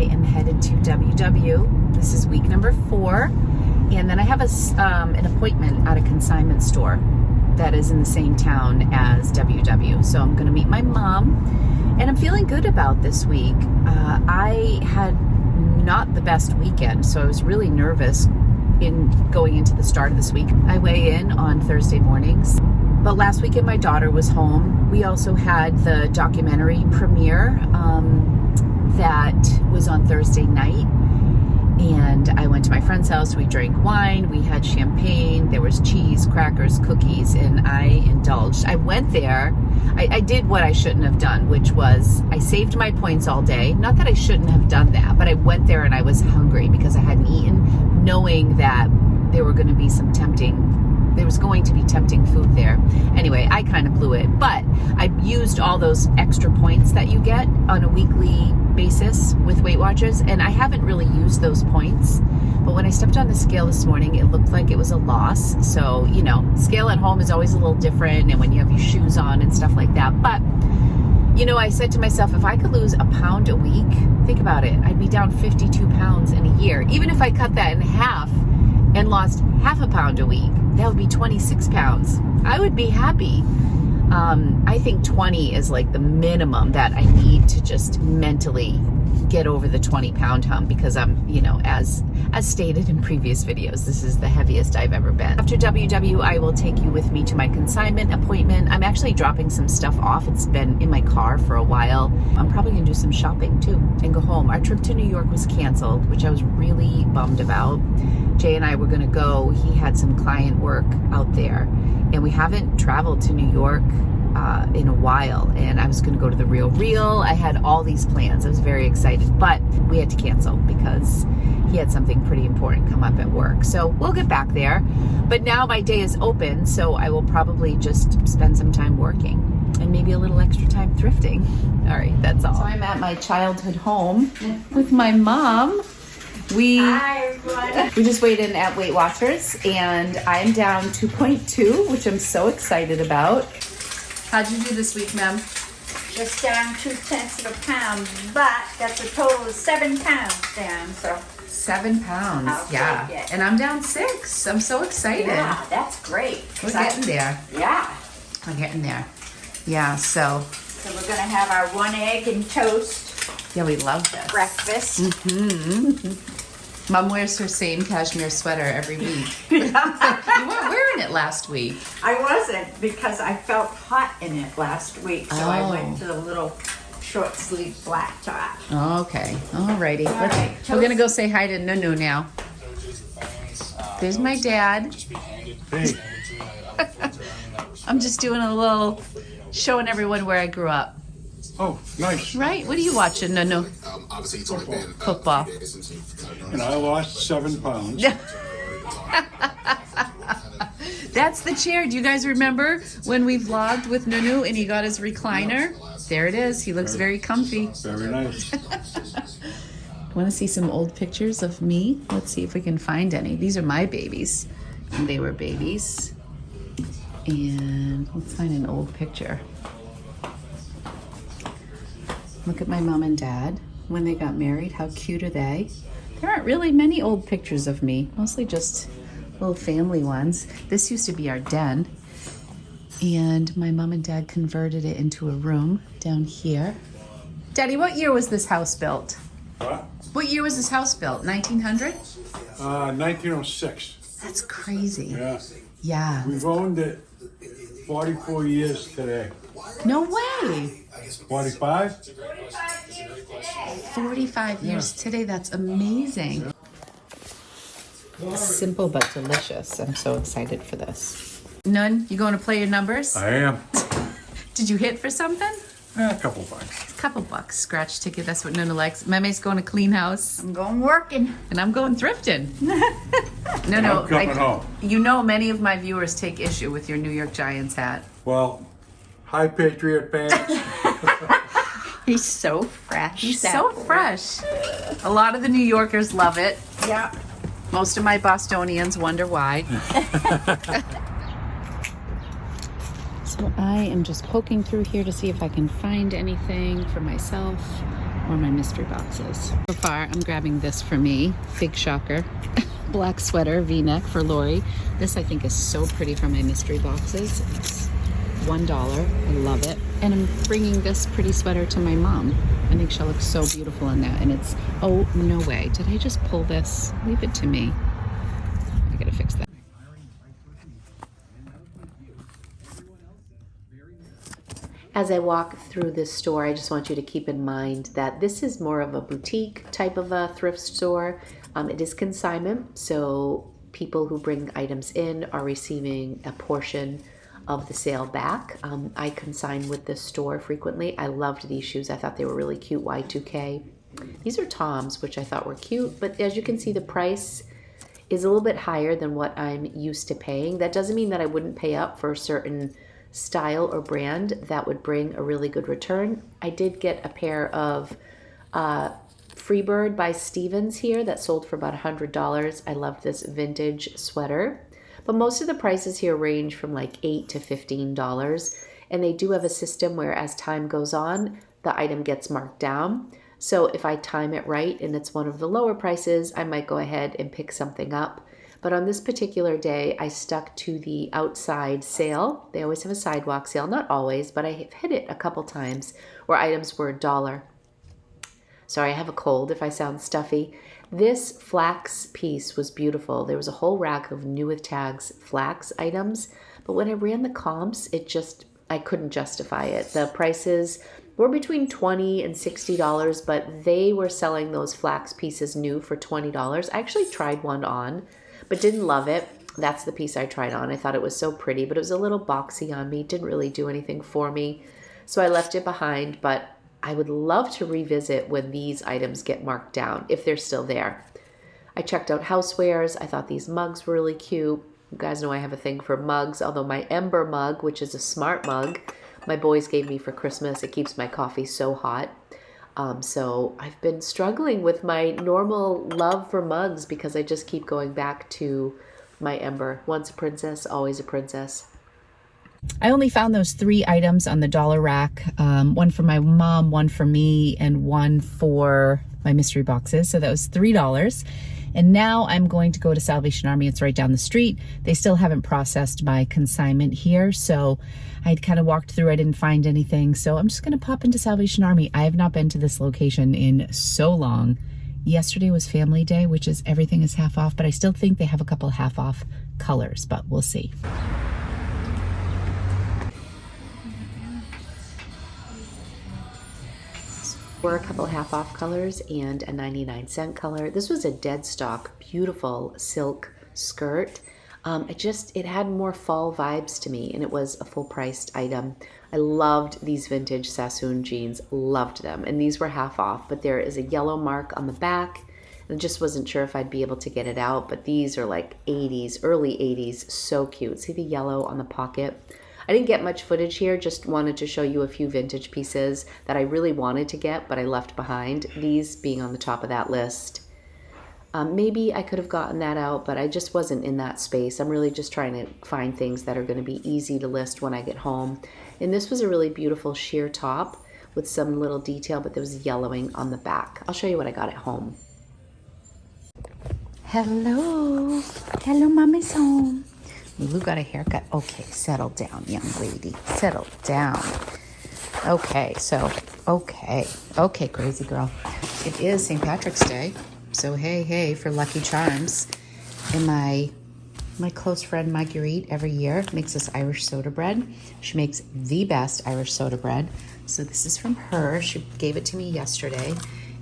am headed to WW. This is week number 4. And then I have an appointment at a consignment store that is in the same town as WW. So I'm going to meet my mom, and I'm feeling good about this week. I had not the best weekend, so I was really nervous in going into the start of this week. I weigh in on Thursday mornings, but last weekend my daughter was home. We also had the documentary premiere that was on Thursday night, and I went to my friend's house. We drank wine, we had champagne, there was cheese, crackers, cookies, and I indulged. I went there. I did what I shouldn't have done, which was I saved my points all day. Not that I shouldn't have done that, but I went there and I was hungry because I hadn't eaten, knowing that there was going to be tempting food there. Anyway, I kind of blew it, but I used all those extra points that you get on a weekly basis with Weight Watchers, and I haven't really used those points. But when I stepped on the scale this morning, it looked like it was a loss. So, you know, scale at home is always a little different, and when you have your shoes on and stuff like that. But, you know, I said to myself, if I could lose a pound a week, think about it, I'd be down 52 pounds in a year. Even if I cut that in half and lost half a pound a week, that would be 26 pounds. I would be happy. I think 20 is like the minimum that I need to just mentally get over the 20-pound hump, because I'm, you know, as stated in previous videos, this is the heaviest I've ever been. After WW, I will take you with me to my consignment appointment. I'm actually dropping some stuff off. It's been in my car for a while. I'm probably gonna do some shopping too and go home. Our trip to New York was canceled, which I was really bummed about. Jay and I were gonna go. He had some client work out there, and we haven't traveled to New York in a while, and I was going to go to the Real. I had all these plans. I was very excited, but we had to cancel because he had something pretty important come up at work. So we'll get back there. But now my day is open, so I will probably just spend some time working and maybe a little extra time thrifting. All right, that's all. So I'm at my childhood home with my mom. Hi, everyone. We just weighed in at Weight Watchers, and I'm down 2.2, which I'm so excited about. How'd you do this week, ma'am? Just down 0.2 pounds, but that's a total of 7 pounds down. So 7 pounds, I'll yeah. take it. And I'm down 6. I'm so excited. yeah, that's great. We're getting there. Yeah. We're getting there. Yeah, so So we're gonna have our 1 egg and toast yeah, we love this. breakfast. Mom wears her same cashmere sweater every week. You weren't wearing it last week. I wasn't, because I felt hot in it last week, so I Oh. went to the little short sleeve black top. Okay, alrighty. All right, We're gonna go say hi to Nunu now. There's my dad. Hey, I'm just doing a little, showing everyone where I grew up. oh, nice. Right? What are you watching, Nunu? Football. And I lost 7 pounds. That's the chair. Do you guys remember when we vlogged with Nunu and he got his recliner? There it is. He looks very comfy. Very nice. Want to see some old pictures of me? Let's see if we can find any. These are my babies. And they were babies. And let's find an old picture. Look at my mom and dad when they got married. How cute are they? There aren't really many old pictures of me, mostly just little family ones. This used to be our den, and my mom and dad converted it into a room down here. Daddy, what year was this house built? What? What year was this house built? 1900? 1906. That's crazy. Yeah. Yeah. We've owned it 44 years today. No way. 45? 45 years today. That's amazing. Simple but delicious. I'm so excited for this. Nun, you going to play your numbers? I am. Did you hit for something? A couple bucks. Couple bucks. Scratch ticket. That's what Nunu likes. Meme's going to clean house. I'm going working. And I'm going thrifting. No, I'm coming home. You know, many of my viewers take issue with your New York Giants hat. Well, hi Patriot fans. He's so fresh. He's so fresh. A lot of the New Yorkers love it. Yeah. Most of my Bostonians wonder why. So I am just poking through here to see if I can find anything for myself. or my mystery boxes. So far, I'm grabbing this for me. Big shocker. Black sweater, V-neck for Lori. This I think is so pretty for my mystery boxes. It's $1. I love it. And I'm bringing this pretty sweater to my mom. I think she'll look so beautiful in that. And it's, oh, no way. Did I just pull this? Leave it to me. I gotta fix that. As I walk through this store, I just want you to keep in mind that this is more of a boutique type of a thrift store. It is consignment, so people who bring items in are receiving a portion of the sale back. I consign with this store frequently. I loved these shoes. I thought they were really cute, Y2K. These are Toms, which I thought were cute, but as you can see, the price is a little bit higher than what I'm used to paying. That doesn't mean that I wouldn't pay up for a certain style or brand that would bring a really good return. I did get a pair of Freebird by Stevens here that sold for about $100. I love this vintage sweater, but most of the prices here range from like $8 to $15, and they do have a system where as time goes on, the item gets marked down. So if I time it right and it's one of the lower prices, I might go ahead and pick something up. But on this particular day, I stuck to the outside sale. They always have a sidewalk sale, not always, but I have hit it a couple times where items were $1. Sorry, I have a cold if I sound stuffy. This flax piece was beautiful. There was a whole rack of new with tags flax items, but when I ran the comps, I couldn't justify it. The prices were between $20 and $60, but they were selling those flax pieces new for $20. I actually tried one on, but didn't love it. That's the piece I tried on. I thought it was so pretty, but it was a little boxy on me. Didn't really do anything for me. So I left it behind, but I would love to revisit when these items get marked down, if they're still there. I checked out housewares. I thought these mugs were really cute. You guys know I have a thing for mugs, although my Ember mug, which is a smart mug, my boys gave me for Christmas. It keeps my coffee so hot. So I've been struggling with my normal love for mugs because I just keep going back to my Ember. Once a princess, always a princess. I only found those 3 items on the dollar rack. One for my mom, one for me, and one for my mystery boxes. So that was $3. And now I'm going to go to Salvation Army. It's right down the street. They still haven't processed my consignment here. So I kind of walked through. I didn't find anything. So I'm just going to pop into Salvation Army. I have not been to this location in so long. Yesterday was family day, which is everything is half off, but I still think they have a couple half off colors, but we'll see. Were a couple half off colors and a 99-cent color. This was a dead stock, beautiful silk skirt. It had more fall vibes to me, and it was a full priced item. I loved these vintage Sassoon jeans, loved them. And these were half off, but there is a yellow mark on the back. I just wasn't sure if I'd be able to get it out, but these are like 80s, early 80s, so cute. See the yellow on the pocket? I didn't get much footage here, just wanted to show you a few vintage pieces that I really wanted to get, but I left behind, these being on the top of that list. Maybe I could have gotten that out, but I just wasn't in that space. I'm really just trying to find things that are going to be easy to list when I get home. And this was a really beautiful sheer top with some little detail, but there was yellowing on the back. I'll show you what I got at home. Hello. Hello, Mommy's home. Lulu got a haircut. Okay, settle down, young lady. Settle down. Okay, Okay, crazy girl. It is St. Patrick's Day. So hey, for Lucky Charms. And my close friend Marguerite every year makes this Irish soda bread. She makes the best Irish soda bread. So this is from her. She gave it to me yesterday.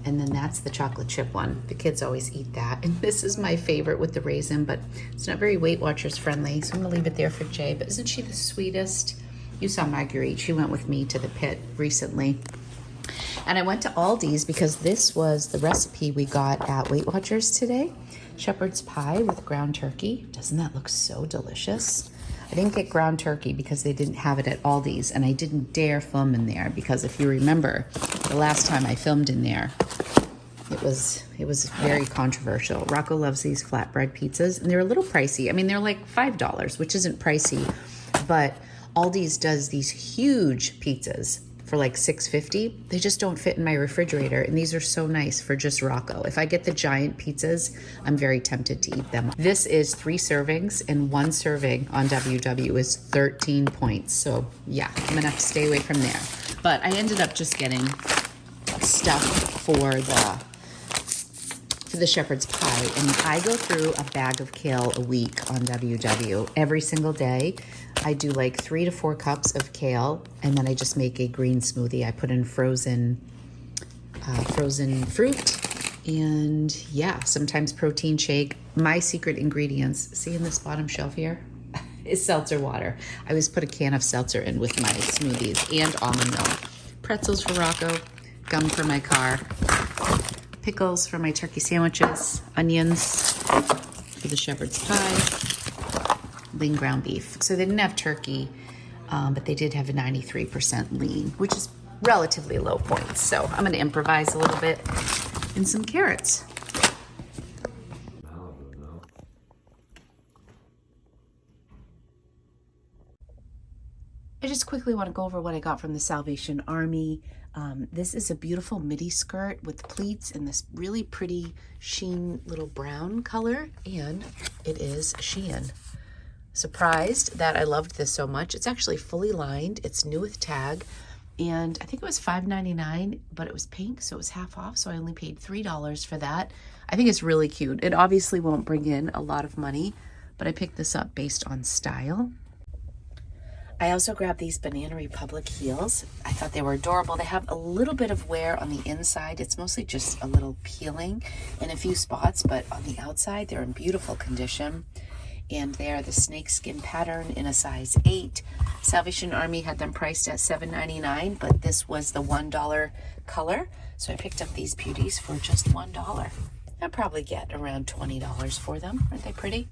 And then that's the chocolate chip one. The kids always eat that. And this is my favorite with the raisin, but it's not very Weight Watchers friendly. So I'm gonna leave it there for Jay. But isn't she the sweetest? You saw Marguerite. She went with me to the pit recently. And I went to Aldi's because this was the recipe we got at Weight Watchers today. Shepherd's pie with ground turkey. Doesn't that look so delicious? I didn't get ground turkey because they didn't have it at Aldi's, and I didn't dare film in there because if you remember, the last time I filmed in there, it was very controversial. Rocco loves these flatbread pizzas, and they're a little pricey. I mean, they're like $5, which isn't pricey, but Aldi's does these huge pizzas for like $6.50. They just don't fit in my refrigerator, and these are so nice for just Rocco. If I get the giant pizzas, I'm very tempted to eat them. This is 3 servings, and 1 serving on WW is 13 points. So yeah, I'm gonna have to stay away from there. But I ended up just getting stuff for the shepherd's pie, and I go through a bag of kale a week on WW every single day. I do like 3 to 4 cups of kale, and then I just make a green smoothie. I put in frozen fruit, and yeah, sometimes protein shake. My secret ingredients, see in this bottom shelf here, is seltzer water. I always put a can of seltzer in with my smoothies, and almond milk. Pretzels for Rocco, gum for my car, pickles for my turkey sandwiches, onions for the shepherd's pie, lean ground beef. So they didn't have turkey, but they did have a 93% lean, which is relatively low points. So I'm gonna improvise a little bit, and some carrots. I just quickly want to go over what I got from the Salvation Army. This is a beautiful midi skirt with pleats in this really pretty sheen little brown color, and it is Shein. Surprised that I loved this so much. It's actually fully lined. It's new with tag, and I think it was $5.99, but it was pink, so it was half off, so I only paid $3 for that. I think it's really cute. It obviously won't bring in a lot of money, but I picked this up based on style. I also grabbed these Banana Republic heels. I thought they were adorable. They have a little bit of wear on the inside. It's mostly just a little peeling in a few spots, but on the outside, they're in beautiful condition. And they are the snakeskin pattern in a size 8. Salvation Army had them priced at $7.99, but this was the $1 color. So I picked up these beauties for just $1. I'll probably get around $20 for them. Aren't they pretty?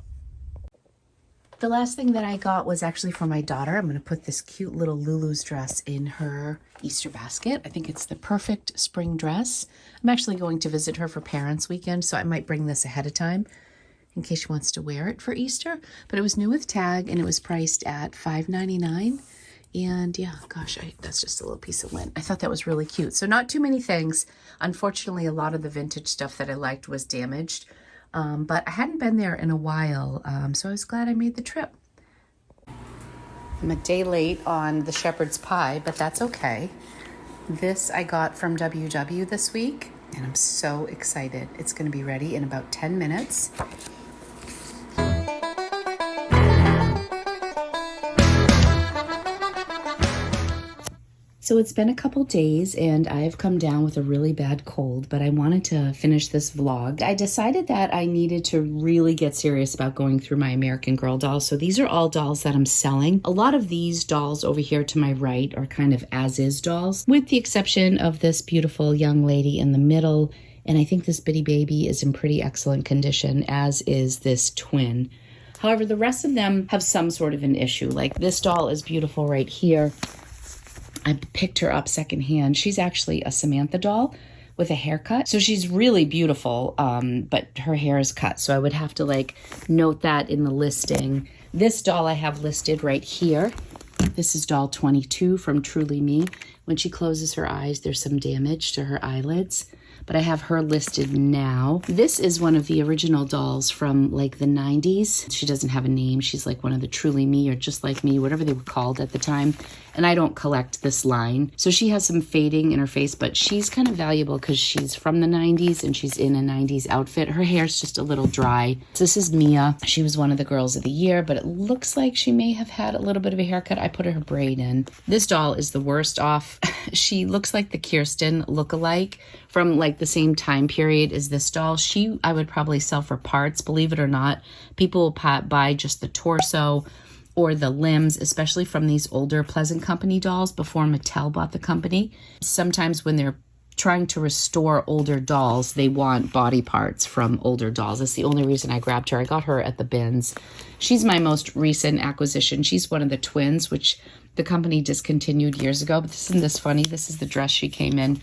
The last thing that I got was actually for my daughter. I'm going to put this cute little Lulu's dress in her Easter basket. I think it's the perfect spring dress. I'm actually going to visit her for Parents Weekend, so I might bring this ahead of time in case she wants to wear it for Easter. But it was new with tag, and it was priced at $5.99. And yeah, gosh, that's just a little piece of lint. I thought that was really cute. So not too many things. Unfortunately, a lot of the vintage stuff that I liked was damaged. But I hadn't been there in a while, so I was glad I made the trip. I'm a day late on the shepherd's pie, but that's okay. This I got from WW this week, and I'm so excited. It's going to be ready in about 10 minutes. So it's been a couple days, and I've come down with a really bad cold, but I wanted to finish this vlog. I decided that I needed to really get serious about going through my American Girl dolls. So these are all dolls that I'm selling. A lot of these dolls over here to my right are kind of as-is dolls, with the exception of this beautiful young lady in the middle. And I think this bitty baby is in pretty excellent condition, as is this twin. However, the rest of them have some sort of an issue. Like this doll is beautiful right here. I picked her up secondhand. She's actually a Samantha doll with a haircut. So she's really beautiful, but her hair is cut. So I would have to like note that in the listing. This doll I have listed right here. This is doll 22 from Truly Me. When she closes her eyes, there's some damage to her eyelids, but I have her listed now. This is one of the original dolls from like the 90s. She doesn't have a name. She's like one of the Truly Me or Just Like Me, whatever they were called at the time. And I don't collect this line. So she has some fading in her face, but she's kind of valuable because she's from the 90s and she's in a 90s outfit. Her hair's just a little dry. So this is Mia. She was one of the girls of the year, but it looks like she may have had a little bit of a haircut. I put her braid in. This doll is the worst off. She looks like the Kirsten lookalike from like the same time period as this doll. I would probably sell for parts, believe it or not. People will buy just the torso or the limbs, especially from these older Pleasant Company dolls before Mattel bought the company. Sometimes when they're trying to restore older dolls, they want body parts from older dolls. That's the only reason I grabbed her. I got her at the bins. She's my most recent acquisition. She's one of the twins, which the company discontinued years ago, but isn't this funny? This is the dress she came in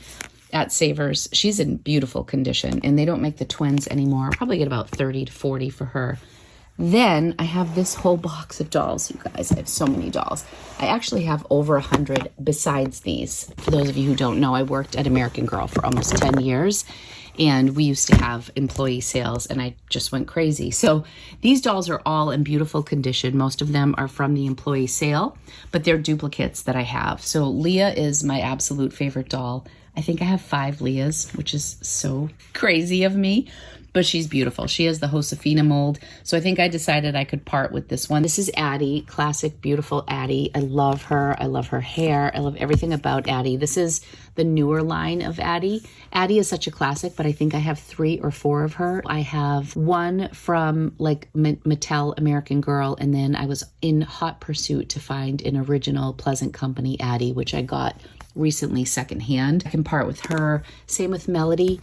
at Savers. She's in beautiful condition, and they don't make the twins anymore. I'll probably get about 30 to 40 for her Then I have this whole box of dolls, you guys. I have so many dolls. I actually have over 100 besides these. For those of you who don't know, I worked at American Girl for almost 10 years. And we used to have employee sales, and I just went crazy. So these dolls are all in beautiful condition. Most of them are from the employee sale, but they're duplicates that I have. So Leah is my absolute favorite doll. I think I have 5 Leahs, which is so crazy of me, but she's beautiful. She has the Josefina mold. So I think I decided I could part with this one. This is Addie, classic, beautiful Addie. I love her. I love her hair. I love everything about Addie. This is the newer line of Addie. Addie is such a classic, but I think I have 3 or 4 of her. I have one from like Mattel American Girl, and then I was in hot pursuit to find an original Pleasant Company Addie, which I got recently secondhand. I can part with her. Same with Melody.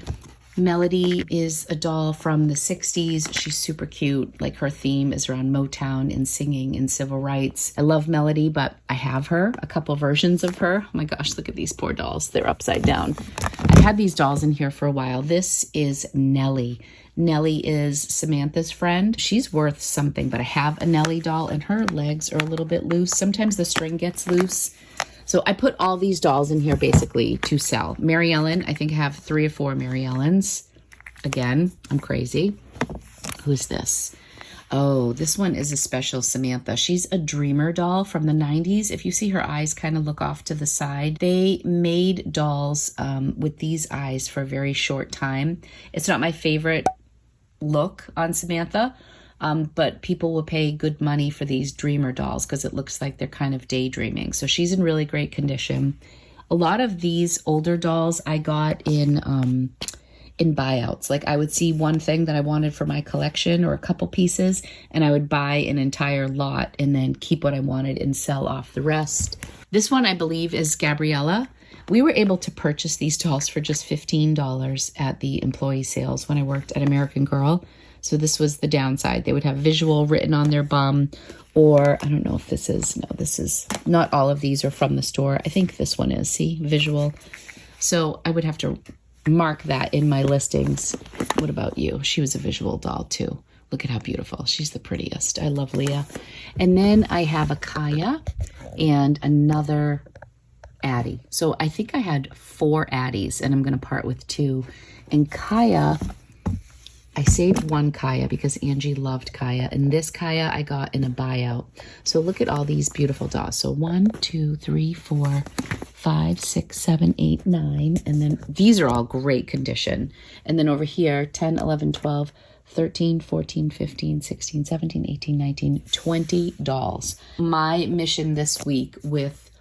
Melody is a doll from the 60s. She's super cute. Like, her theme is around Motown and singing and civil rights. I love Melody, but I have her, a couple versions of her. Oh my gosh, look at these poor dolls. They're upside down. I've had these dolls in here for a while. This is Nellie. Nellie is Samantha's friend. She's worth something, but I have a Nellie doll and her legs are a little bit loose. Sometimes the string gets loose. So I put all these dolls in here basically to sell. Mary Ellen, I think I have 3 or 4 Mary Ellens. Again, I'm crazy. Who's this? Oh, this one is a special Samantha. She's a Dreamer doll from the 90s. If you see her eyes kind of look off to the side, they made dolls with these eyes for a very short time. It's not my favorite look on Samantha, but people will pay good money for these Dreamer dolls because it looks like they're kind of daydreaming. So she's in really great condition. A lot of these older dolls I got in buyouts. Like, I would see one thing that I wanted for my collection or a couple pieces, and I would buy an entire lot and then keep what I wanted and sell off the rest. This one, I believe, is Gabriella. We were able to purchase these dolls for just $15 at the employee sales when I worked at American Girl. So this was the downside. They would have visual written on their bum, or I don't know if this is, no, this is, not all of these are from the store. I think this one is, see, visual. So I would have to mark that in my listings. What about you? She was a visual doll too. Look at how beautiful. She's the prettiest. I love Leah. And then I have a Kaya and another Addie. So I think I had 4 Addies, and I'm going to part with 2. And Kaya, I saved one Kaya because Angie loved Kaya, and this Kaya I got in a buyout. So look at all these beautiful dolls. So 1, 2, 3, 4, 5, 6, 7, 8, 9, and then these are all great condition. And then over here, 10, 11, 12, 13, 14, 15, 16, 17, 18, 19, 20 dolls. My mission this week with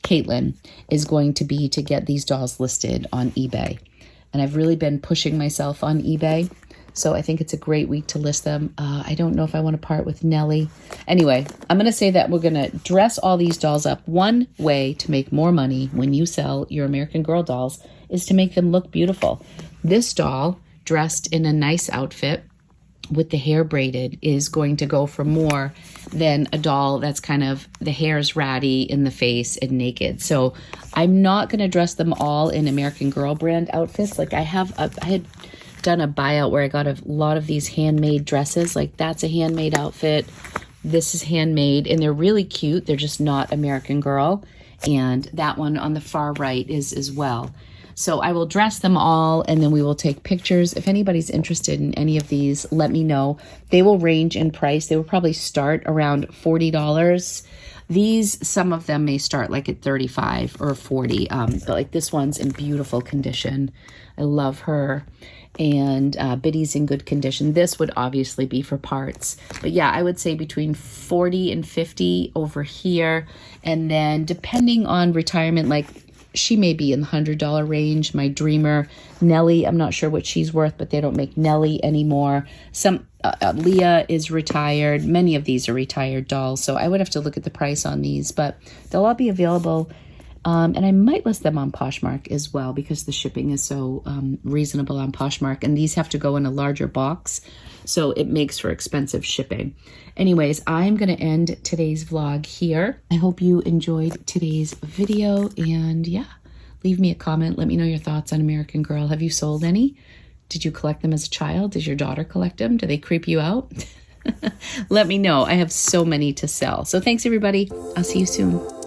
Caitlin is going to be to get these dolls listed on eBay. And I've really been pushing myself on eBay. So I think it's a great week to list them. I don't know if I want to part with Nellie. Anyway, I'm going to say that we're going to dress all these dolls up. One way to make more money when you sell your American Girl dolls is to make them look beautiful. This doll, dressed in a nice outfit with the hair braided, is going to go for more than a doll that's kind of, the hair's ratty in the face and naked. So I'm not going to dress them all in American Girl brand outfits. Like I had done a buyout where I got a lot of these handmade dresses. Like, that's a handmade outfit. This is handmade, and they're really cute. They're just not American Girl. And that one on the far right is as well. So I will dress them all, and then we will take pictures. If anybody's interested in any of these, let me know. They will range in price. They will probably start around $40. These, some of them may start like at $35 or $40. But like this one's in beautiful condition. I love her. And Biddy's in good condition. This would obviously be for parts. But yeah, I would say between 40 and 50 over here. And then depending on retirement, like she may be in the $100 range. My Dreamer, Nellie, I'm not sure what she's worth, but they don't make Nellie anymore. Some Leah is retired. Many of these are retired dolls. So I would have to look at the price on these, but they'll all be available. And I might list them on Poshmark as well because the shipping is so reasonable on Poshmark. And these have to go in a larger box, so it makes for expensive shipping. Anyways, I'm going to end today's vlog here. I hope you enjoyed today's video. And yeah, leave me a comment. Let me know your thoughts on American Girl. Have you sold any? Did you collect them as a child? Does your daughter collect them? Do they creep you out? Let me know. I have so many to sell. So thanks, everybody. I'll see you soon.